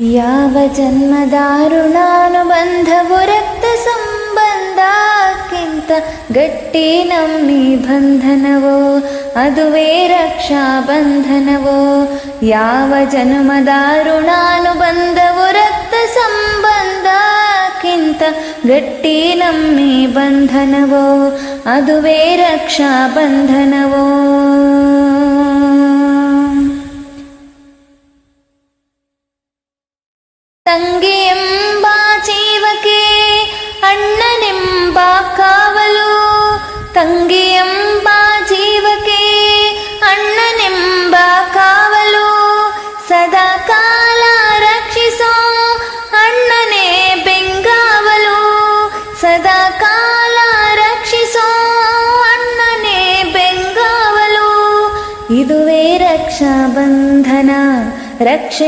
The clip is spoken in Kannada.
ಯಾವ ಜನ್ಮದಾರುಣಾನುಬಂಧವು ರಕ್ತ ಸಂಬಂಧಕ್ಕಿಂತ ಗಟ್ಟಿ ನಮ್ಮಿ ಬಂಧನವೋ, ಅದುವೇ ರಕ್ಷಾ ಬಂಧನವೋ. ಯಾವ ಜನ್ಮದಾರುಣಾನುಬಂಧವು ರಕ್ತ ಸಂಬಂಧಕ್ಕಿಂತ ಗಟ್ಟಿ ನಮ್ಮಿ ಬಂಧನವೋ, ಅದುವೇ ರಕ್ಷಾ ಬಂಧನವೋ. ತಂಗಿಯೆಂಬ ಜೀವಕ್ಕೆ ಅಣ್ಣನೆಂಬ ಕಾವಲು, ತಂಗಿಯೆಂಬ ಜೀವಕ್ಕೆ ಅಣ್ಣನೆಂಬ ಕಾವಲು. ಸದಾ ಕಾಲ ರಕ್ಷಿಸೋ ಅಣ್ಣನೇ ಬೆಂಗಾವಲು, ಸದಾ ಕಾಲ ರಕ್ಷಿಸೋ ಅಣ್ಣನೇ ಬೆಂಗಾವಲು. ಇದುವೇ ರಕ್ಷಾ ಬಂಧನ, ರಕ್ಷೆ